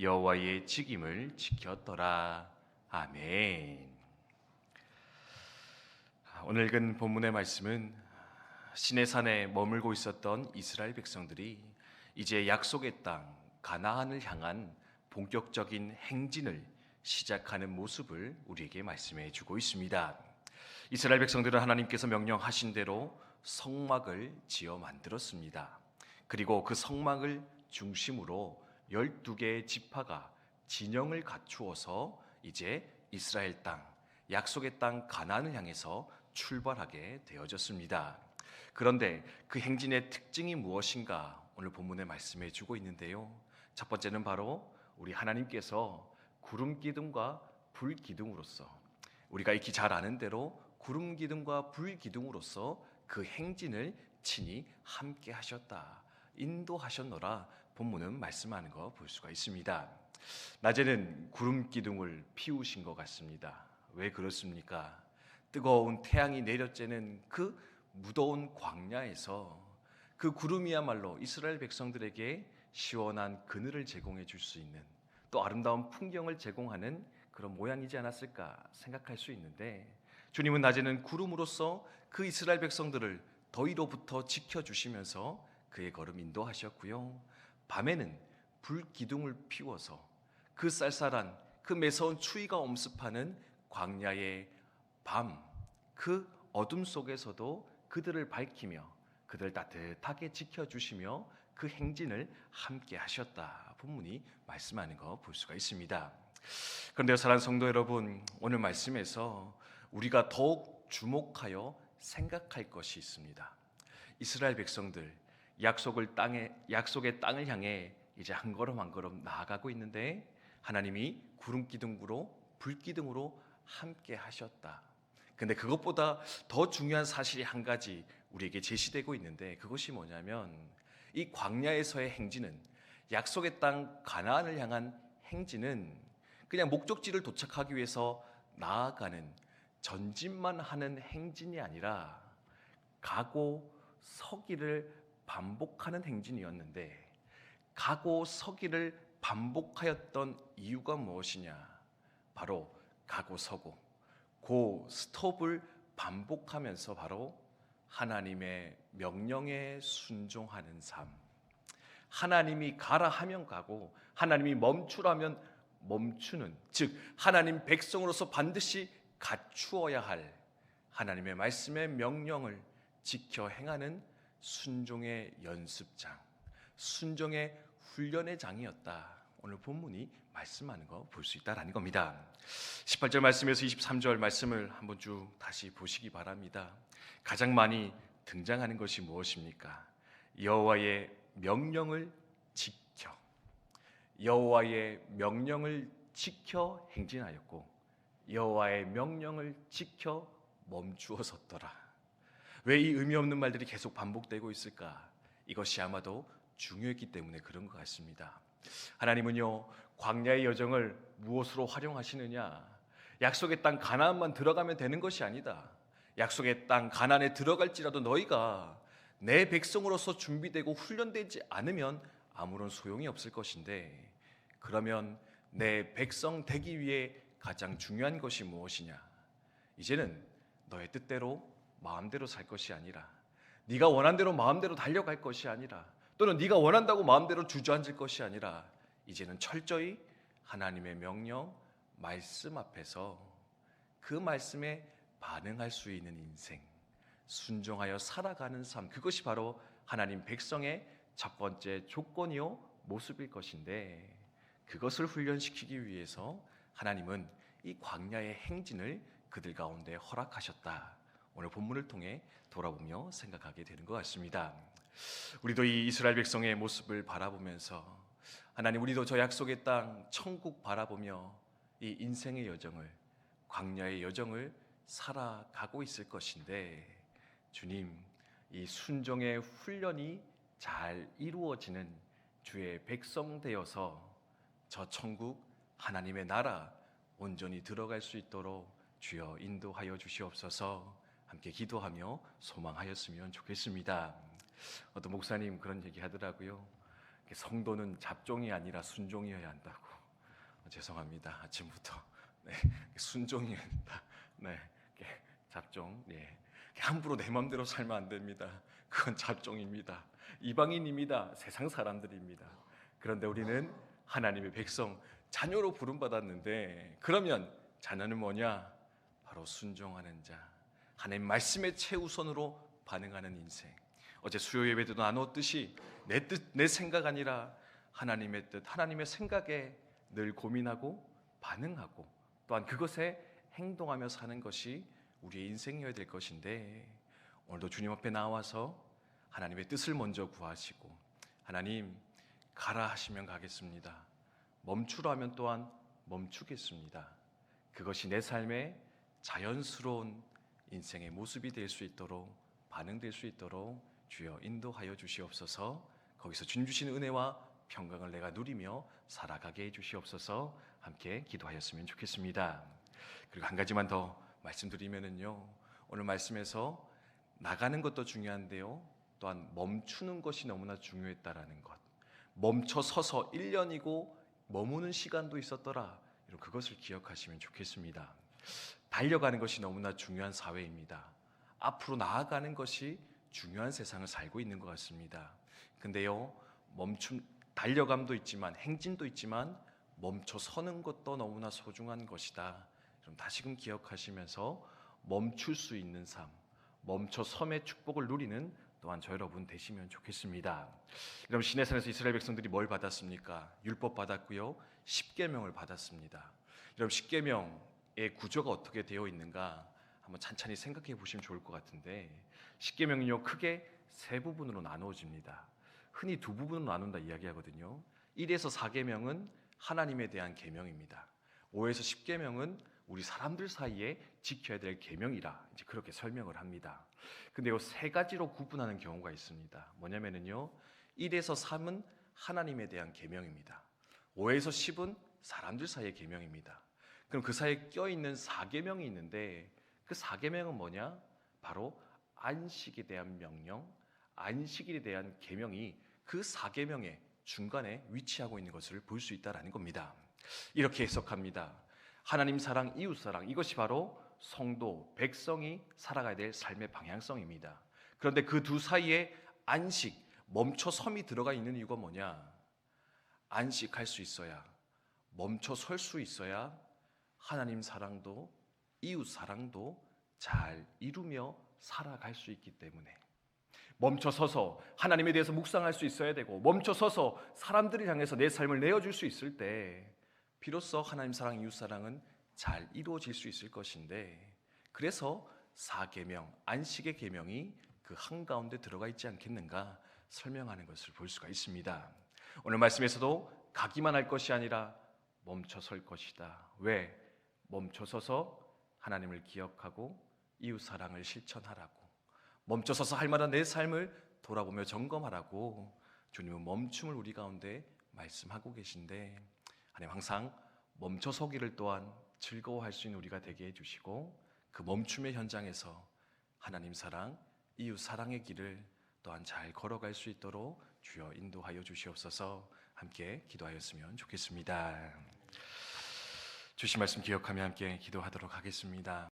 여호와의 직임을 지켰더라. 아멘. 오늘 읽은 본문의 말씀은 시내산에 머물고 있었던 이스라엘 백성들이 이제 약속의 땅 가나안을 향한 본격적인 행진을 시작하는 모습을 우리에게 말씀해 주고 있습니다. 이스라엘 백성들은 하나님께서 명령하신 대로 성막을 지어 만들었습니다. 그리고 그 성막을 중심으로 12개의 지파가 진영을 갖추어서 이제 이스라엘 땅, 약속의 땅 가나안을 향해서 출발하게 되어졌습니다. 그런데 그 행진의 특징이 무엇인가 오늘 본문에 말씀해 주고 있는데요. 첫 번째는 바로 우리 하나님께서 구름 기둥과 불 기둥으로서, 우리가 익히 잘 아는 대로 구름 기둥과 불 기둥으로서 그 행진을 친히 함께 하셨다, 인도하셨노라 본문은 말씀하는 거 볼 수가 있습니다. 낮에는 구름 기둥을 피우신 것 같습니다. 왜 그렇습니까? 뜨거운 태양이 내려쬐는 그 무더운 광야에서 그 구름이야말로 이스라엘 백성들에게 시원한 그늘을 제공해 줄 수 있는, 또 아름다운 풍경을 제공하는 그런 모양이지 않았을까 생각할 수 있는데, 주님은 낮에는 구름으로서 그 이스라엘 백성들을 더위로부터 지켜주시면서 그의 걸음 인도하셨고요, 밤에는 불 기둥을 피워서 그 쌀쌀한 그 매서운 추위가 엄습하는 광야의 밤, 그 어둠 속에서도 그들을 밝히며 그들을 따뜻하게 지켜주시며 그 행진을 함께 하셨다, 본문이 말씀하는 거 볼 수가 있습니다. 그런데 사랑하는 성도 여러분, 오늘 말씀에서 우리가 더욱 주목하여 생각할 것이 있습니다. 이스라엘 백성들 약속의 땅을 향해 이제 한 걸음 한 걸음 나아가고 있는데 하나님이 구름 기둥으로 불 기둥으로 함께 하셨다. 근데 그것보다 더 중요한 사실이 한 가지 우리에게 제시되고 있는데, 그것이 뭐냐면 이 광야에서의 행진은, 약속의 땅 가나안을 향한 행진은 그냥 목적지를 도착하기 위해서 나아가는, 전진만 하는 행진이 아니라 가고 서기를 반복하는 행진이었는데, 가고 서기를 반복하였던 이유가 무엇이냐? 바로 가고 서고 고 스톱을 반복하면서 바로 하나님의 명령에 순종하는 삶, 하나님이 가라 하면 가고 하나님이 멈추라면 멈추는, 즉 하나님 백성으로서 반드시 갖추어야 할 하나님의 말씀의 명령을 지켜 행하는 순종의 연습장, 순종의 훈련의 장이었다, 오늘 본문이 말씀하는 거 볼 수 있다라는 겁니다. 18절 말씀에서 23절 말씀을 한번 쭉 다시 보시기 바랍니다. 가장 많이 등장하는 것이 무엇입니까? 여호와의 명령을 지켜, 여호와의 명령을 지켜 행진하였고 여호와의 명령을 지켜 멈추어 섰더라. 왜 이 의미 없는 말들이 계속 반복되고 있을까? 이것이 아마도 중요했기 때문에 그런 것 같습니다. 하나님은요, 광야의 여정을 무엇으로 활용하시느냐? 약속의 땅 가나안만 들어가면 되는 것이 아니다. 약속의 땅 가나안에 들어갈지라도 너희가 내 백성으로서 준비되고 훈련되지 않으면 아무런 소용이 없을 것인데, 그러면 내 백성 되기 위해 가장 중요한 것이 무엇이냐? 이제는 너의 뜻대로 마음대로 살 것이 아니라, 네가 원한 대로 마음대로 달려갈 것이 아니라, 또는 네가 원한다고 마음대로 주저앉을 것이 아니라, 이제는 철저히 하나님의 명령, 말씀 앞에서 그 말씀에 반응할 수 있는 인생, 순종하여 살아가는 삶, 그것이 바로 하나님 백성의 첫 번째 조건이요 모습일 것인데, 그것을 훈련시키기 위해서 하나님은 이 광야의 행진을 그들 가운데 허락하셨다, 오늘 본문을 통해 돌아보며 생각하게 되는 것 같습니다. 우리도 이 이스라엘 백성의 모습을 바라보면서, 하나님, 우리도 저 약속의 땅 천국 바라보며 이 인생의 여정을, 광야의 여정을 살아가고 있을 것인데, 주님, 이 순종의 훈련이 잘 이루어지는 주의 백성 되어서 저 천국 하나님의 나라 온전히 들어갈 수 있도록 주여 인도하여 주시옵소서. 함께 기도하며 소망하였으면 좋겠습니다. 어떤 목사님 그런 얘기 하더라고요. 성도는 잡종이 아니라 순종이어야 한다고. 죄송합니다. 아침부터 네, 순종이어야 한다. 네, 잡종. 네, 함부로 내 마음대로 살면 안 됩니다. 그건 잡종입니다. 이방인입니다. 세상 사람들입니다. 그런데 우리는 하나님의 백성, 자녀로 부름받았는데, 그러면 자녀는 뭐냐? 바로 순종하는 자, 하나님 말씀의 최우선으로 반응하는 인생. 어제 수요 예배 때도 나눴듯이 내 뜻, 내 생각 아니라 하나님의 뜻, 하나님의 생각에 늘 고민하고 반응하고, 또한 그것에 행동하며 사는 것이 우리의 인생이어야 될 것인데, 오늘도 주님 앞에 나와서 하나님의 뜻을 먼저 구하시고, 하나님 가라 하시면 가겠습니다. 멈추라 하면 또한 멈추겠습니다. 그것이 내 삶의 자연스러운 인생의 모습이 될 수 있도록, 반응될 수 있도록 주여 인도하여 주시옵소서. 거기서 주님 주시는 은혜와 평강을 내가 누리며 살아가게 해 주시옵소서. 함께 기도하였으면 좋겠습니다. 그리고 한 가지만 더 말씀드리면은요, 오늘 말씀에서 나가는 것도 중요한데요, 또한 멈추는 것이 너무나 중요했다라는 것. 멈춰 서서 1년이고 머무는 시간도 있었더라. 그것을 기억하시면 좋겠습니다. 달려가는 것이 너무나 중요한 사회입니다. 앞으로 나아가는 것이 중요한 세상을 살고 있는 것 같습니다. 근데요, 달려감도 있지만, 행진도 있지만, 멈춰 서는 것도 너무나 소중한 것이다. 좀 다시금 기억하시면서 멈출 수 있는 삶, 멈춰 섬의 축복을 누리는 또한 저 여러분 되시면 좋겠습니다. 여러분, 시내산에서 이스라엘 백성들이 뭘 받았습니까? 율법 받았고요, 십계명을 받았습니다. 여러분, 십계명의 구조가 어떻게 되어 있는가 한번 찬찬히 생각해 보시면 좋을 것 같은데, 십계명은요, 크게 세 부분으로 나누어집니다. 흔히 두 부분으로 나눈다 이야기하거든요. 1에서 4계명은 하나님에 대한 계명입니다. 5에서 10계명은 우리 사람들 사이에 지켜야 될 계명이라 이제 그렇게 설명을 합니다. 근데 이 세 가지로 구분하는 경우가 있습니다. 뭐냐면은요, 1에서 3은 하나님에 대한 계명입니다. 5에서 10은 사람들 사이의 계명입니다. 그럼 그 사이에 껴있는 4계명이 있는데, 그 4계명은 뭐냐? 바로 안식에 대한 명령, 안식일에 대한 계명이 그 4계명의 중간에 위치하고 있는 것을 볼 수 있다라는 겁니다. 이렇게 해석합니다. 하나님 사랑, 이웃 사랑, 이것이 바로 성도, 백성이 살아가야 될 삶의 방향성입니다. 그런데 그 두 사이에 안식, 멈춰섬이 들어가 있는 이유가 뭐냐? 안식할 수 있어야, 멈춰 설 수 있어야 하나님 사랑도 이웃 사랑도 잘 이루며 살아갈 수 있기 때문에, 멈춰서서 하나님에 대해서 묵상할 수 있어야 되고, 멈춰서서 사람들을 향해서 내 삶을 내어줄 수 있을 때 비로소 하나님 사랑, 이웃 사랑은 잘 이루어질 수 있을 것인데, 그래서 4계명, 안식의 계명이 그 한가운데 들어가 있지 않겠는가 설명하는 것을 볼 수가 있습니다. 오늘 말씀에서도 가기만 할 것이 아니라 멈춰설 것이다. 왜? 멈춰서서 하나님을 기억하고 이웃 사랑을 실천하라고, 멈춰서서 할 만한 내 삶을 돌아보며 점검하라고 주님은 멈춤을 우리 가운데 말씀하고 계신데, 하나님 항상 멈춰서기를 또한 즐거워할 수 있는 우리가 되게 해주시고, 그 멈춤의 현장에서 하나님 사랑, 이웃 사랑의 길을 또한 잘 걸어갈 수 있도록 주여 인도하여 주시옵소서. 함께 기도하였으면 좋겠습니다. 주신 말씀 기억하며 함께 기도하도록 하겠습니다.